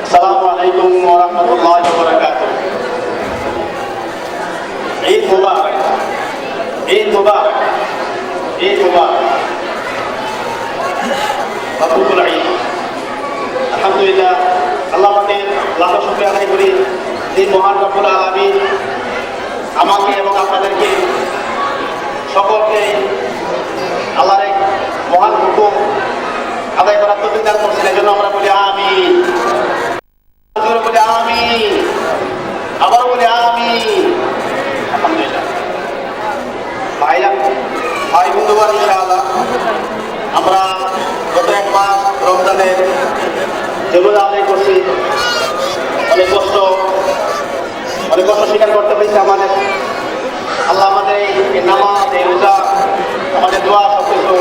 Assalamualaikum warahmatullahi wabarakatuh. Eid Mubarak. Eid Mubarak. Eid Mubarak. Mabrur Eid. Alhamdulillah, Allah পাকের লাখ শুকরিয়া আদায় করি যে মহান রব্বুল আলামিন আমাকে এবং আপনাদেরকে সকলকে আল্লাহর এক মহান হুকুম আদায় করার তৌফিক দান করছেন। এজন্য আমরা বলি আমিন। বলে আমিন, আবার বলে আমিন। আলহামদুলিল্লাহ। ভাই বন্ধুগণ, ইনশাআল্লাহ আমরা গত এক মাস রমজানের যে রোজা আদায় করছি, অনেক কষ্ট স্বীকার করতে হয়েছে আমাদের। আল্লাহ আমাদের এই নামাজ, এই রোজা, আমাদের দোয়া সব কিছু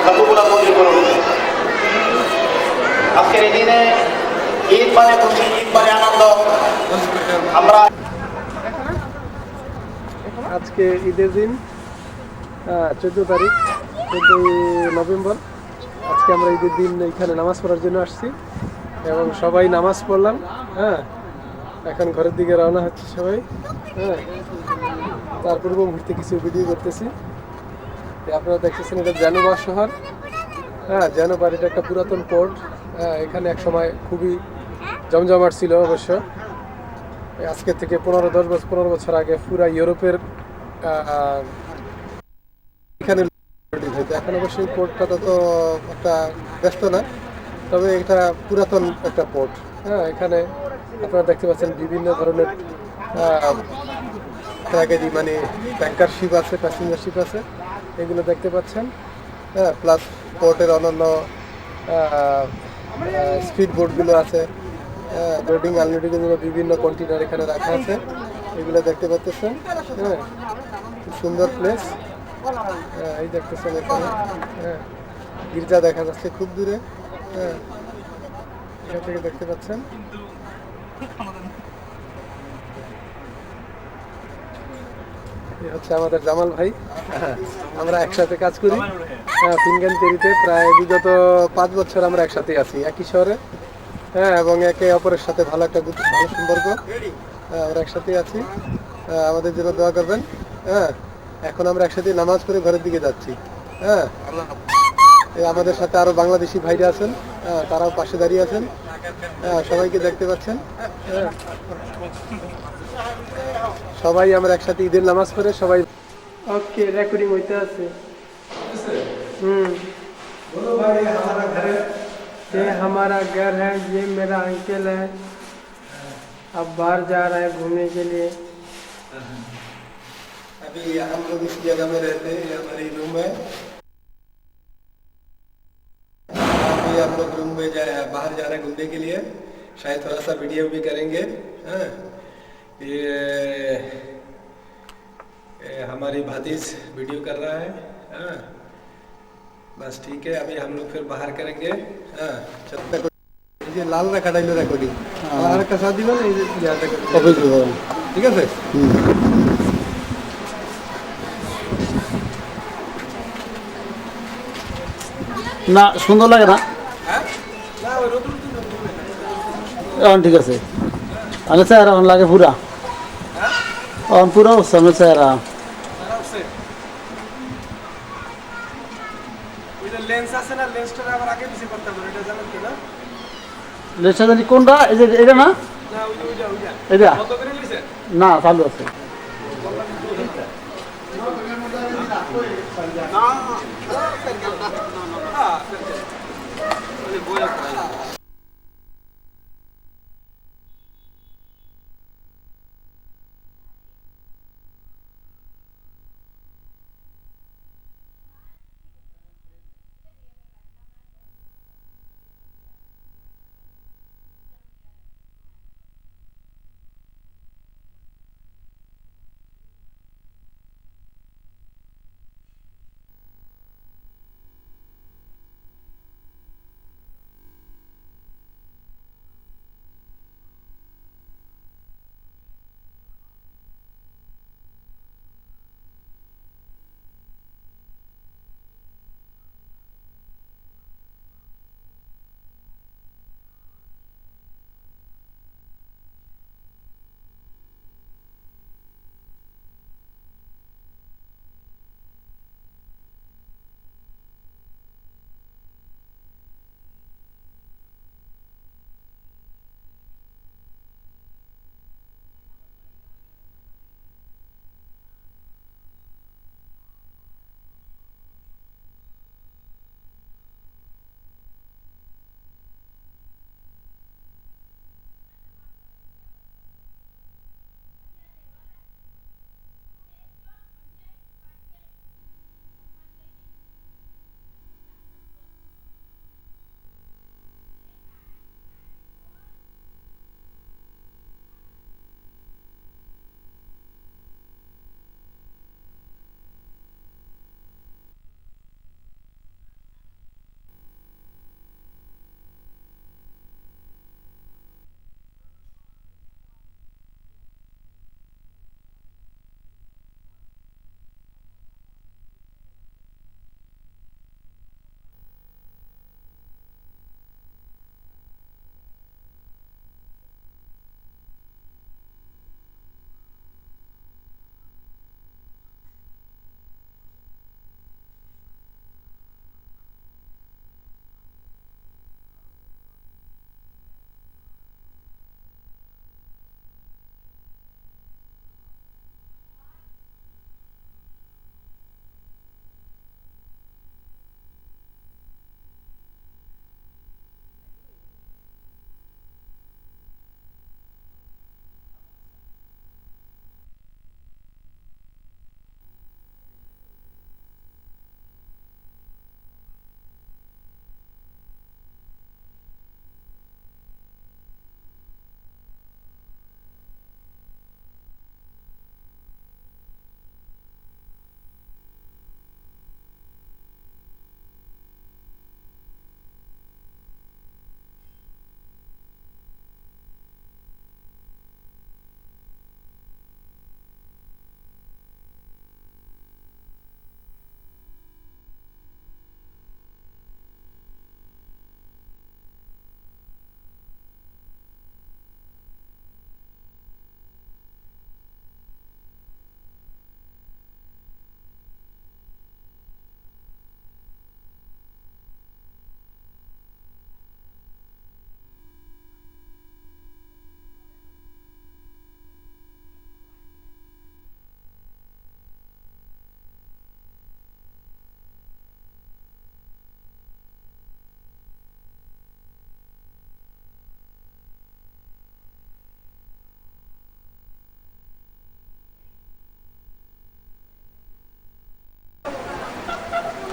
কবুল মঞ্জুর করুন। আজকের এই দিনে ঈদ মানে খুশি, ঈদ মানে আনন্দ। আমরা আজকে ঈদের দিন 14 তারিখ, 14 নভেম্বর। আজকে আমরা ঈদের দিন এখানে নামাজ পড়ার জন্য আসছি এবং সবাই নামাজ পড়লাম। এখন ঘরের দিকে রওনা হচ্ছে সবাই। তার পূর্ব মুহূর্তে কিছু ভিডিও করতেছি। আপনারা দেখতেছেন এটা জানুবার শহর। জানুবার এটা একটা পুরাতন পোর্ট। এখানে এক সময় খুবই জমজমাট ছিল। অবশ্য আজকে থেকে 15 বছর আগে পুরা ইউরোপের এখানে এখন অবশ্যই পোর্টটা তত একটা ব্যস্ত না, তবে এটা পুরাতন একটা পোর্ট। এখানে আপনারা দেখতে পাচ্ছেন বিভিন্ন ধরনের ট্র্যাগেডি, মানে ট্যাঙ্কার শিপ আছে, প্যাসেঞ্জার শিপ আছে, এগুলো দেখতে পাচ্ছেন। প্লাস পোর্টের অন্যান্য স্পিড বোটগুলো আছে, লোডিং আনলোডিং এর বিভিন্ন কন্টেইনার এখানে রাখা আছে, এগুলো দেখতে পাচ্ছেন। খুব সুন্দর প্লেস। এই দেখতেছেন এখানে গির্জা দেখা যাচ্ছে খুব দূরে। এখান থেকে দেখতে পাচ্ছেন। হচ্ছে আমাদের জামাল ভাই। আমরা একসাথে কাজ করি ফিনগানতেরিতে। প্রায় বিগত 5 বছর আমরা একসাথে আছি একই শহরে। এবং একে অপরের সাথে ভালো একটা ভালো সম্পর্ক। আমরা একসাথে আছি, আমাদের জন্য দোয়া করবেন। এখন আমরা একসাথে নামাজ পড়ে ঘরের দিকে যাচ্ছি। আমাদের সাথে আরো বাংলাদেশি ভাইরা আছেন, তারাও পাশে দাঁড়িয়ে আছেন। সবাইকে দেখতে পাচ্ছেন। সবাই আমরা একসাথে ঈদের নামাজ পড়ে সবাই। ওকে, রেকর্ডিং হইতে আছে। ये हमारा घर है, ये मेरा अंकल है। अब बाहर जा रहा है घूमने के लिए। अभी हम लोग इस जगह में रहते हैं, ये हमारी रूम है। अभी हम लोग रूम में बाहर जा रहे हैं घूमने के लिए। शायद थोड़ा सा वीडियो भी करेंगे। ये हमारी भातीज वीडियो कर रहा है। बस ठीक है, अभी हम लोग फिर बाहर करेंगे। ये लाल रखा डाइलो रिकॉर्डिंग लाल का शादी वाला ये याद रखो, ठीक है सर। না সুন্দর লাগে না, এখন ঠিক আছে। আমি চেহারা এখন লাগে পুরা, এখন পুরা হচ্ছে আমার চেহারা। লেন্সটা জানি কোনটা, এই যে এটা না, এটা না চালু আছে।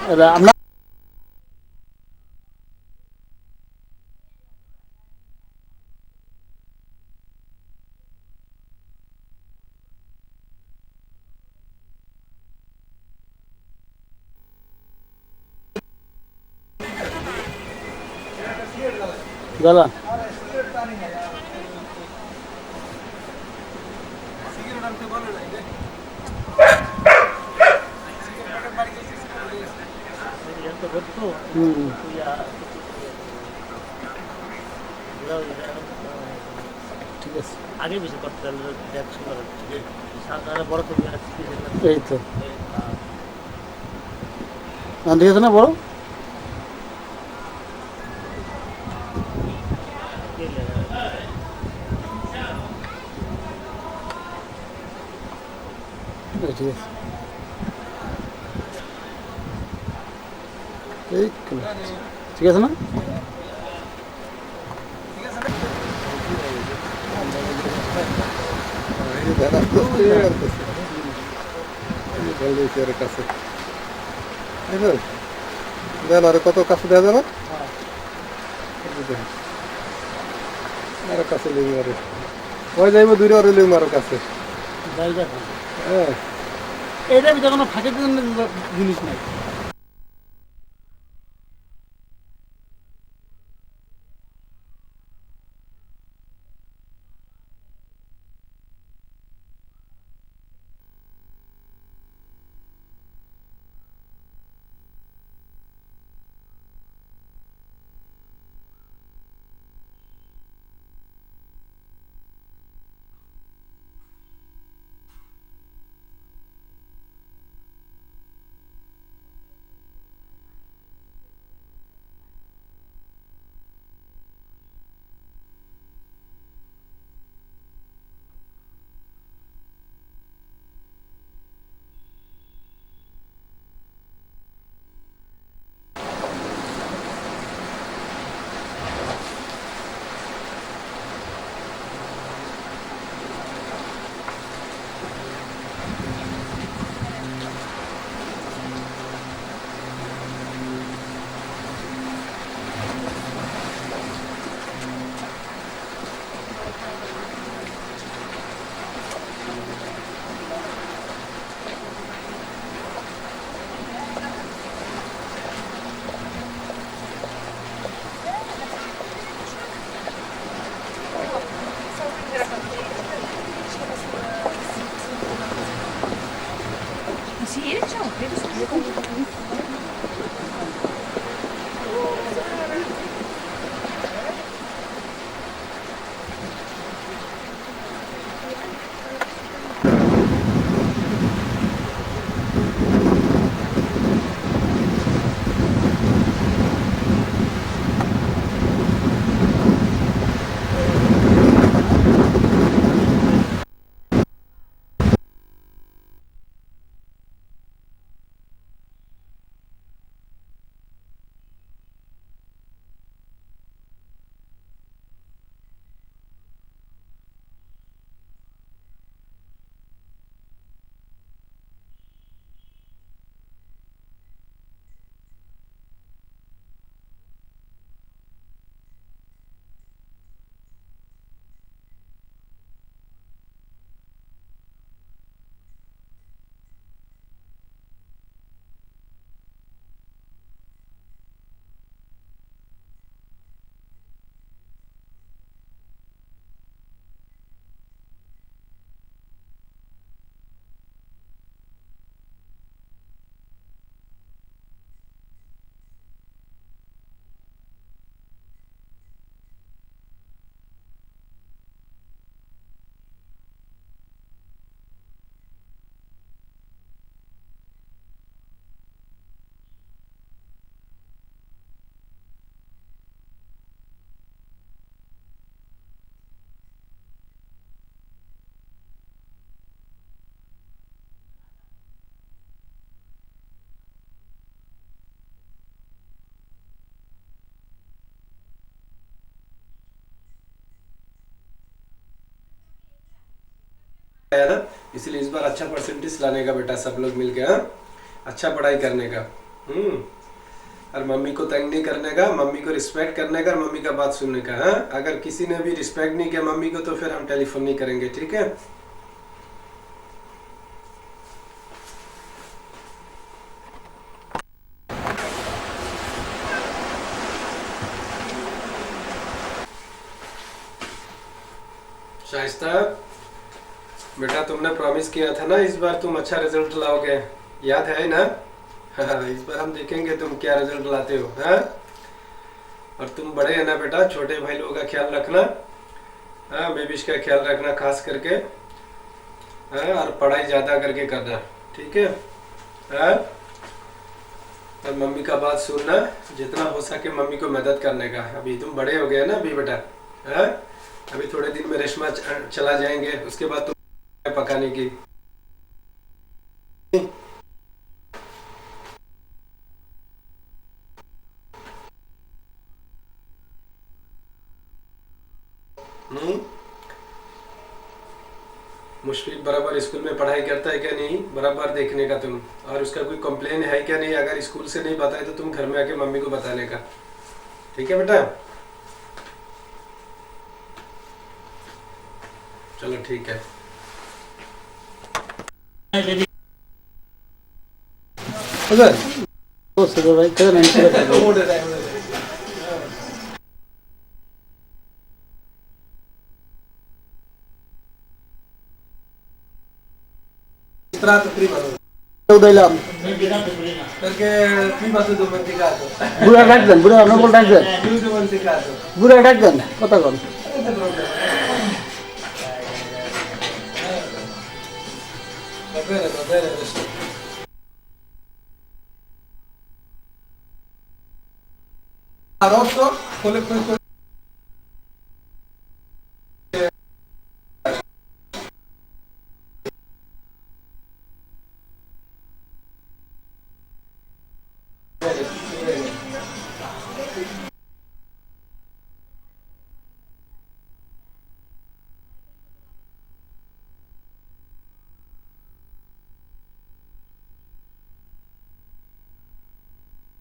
আমরা গলা ঠিক আছে আগে বেশি করতে বড় তো এই তো ঠিক আছে না বড় ঠিক আছে এই ঠিক আছে না? কাছে দেন আরো কত কাছে দেওয়া যাবে আরো কাছে লিঙ্গ আরো ওই যাইব দূরে আরো লিঙ্গ আরো কাছে জায়গা হ্যাঁ এইটার ভিতরে কোনো ফাঁকের জিনিস নাই। Sì, diciamo, credo sia. है ना, इसलिए इस बार अच्छा परसेंटेज लाने का बेटा, सब लोग मिलके। हाँ, अच्छा पढ़ाई करने का। और मम्मी को तंग नहीं करने का, मम्मी को रिस्पेक्ट करने का, मम्मी का बात सुनने का। हाँ, अगर किसी ने भी रिस्पेक्ट नहीं किया मम्मी को तो फिर हम टेलीफोन नहीं करेंगे, ठीक है? शाइस्ता बेटा, तुमने प्रॉमिस किया था ना इस बार तुम अच्छा रिजल्ट लाओगे, याद है ना? हाँ, इस बार हम देखेंगे तुम क्या रिजल्ट लाते हो। हाँ, और तुम बड़े हैं ना बेटा, छोटे भाई लोगों का ख्याल रखना। हाँ, बेबिश का ख्याल रखना खास करके। हाँ, और पढ़ाई ज्यादा करके करना, ठीक है? हाँ, और मम्मी का बात सुनना, जितना हो सके मम्मी को मदद करने का। अभी तुम बड़े हो गए ना अभी बेटा। हाँ, अभी थोड़े दिन में रेशमा चला जाएंगे, उसके बाद तुम पकाने की। मुशफिक बराबर स्कूल में पढ़ाई करता है क्या नहीं बराबर देखने का तुम, और उसका कोई कंप्लेन है क्या नहीं, अगर स्कूल से नहीं बताए तो तुम घर में आके मम्मी को बताने का, ठीक है बेटा? चलो ठीक है। उधर बस तो भाई कर नहीं इतना तो प्री बात উদাইলাম करके प्री बात दो बंदी का दो বুড়া ডাকবেন বুড়া নকল ডাকবেন दो बंदी का दो বুড়া ডাকবেন কথা কন va bene rosso con le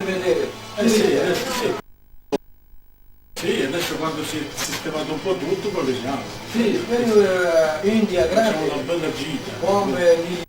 vedere. Sì, adesso quando si è sistemato un po' tutto poi vediamo. Sì, India, Facciamo grande, una bella gita. bombe lì.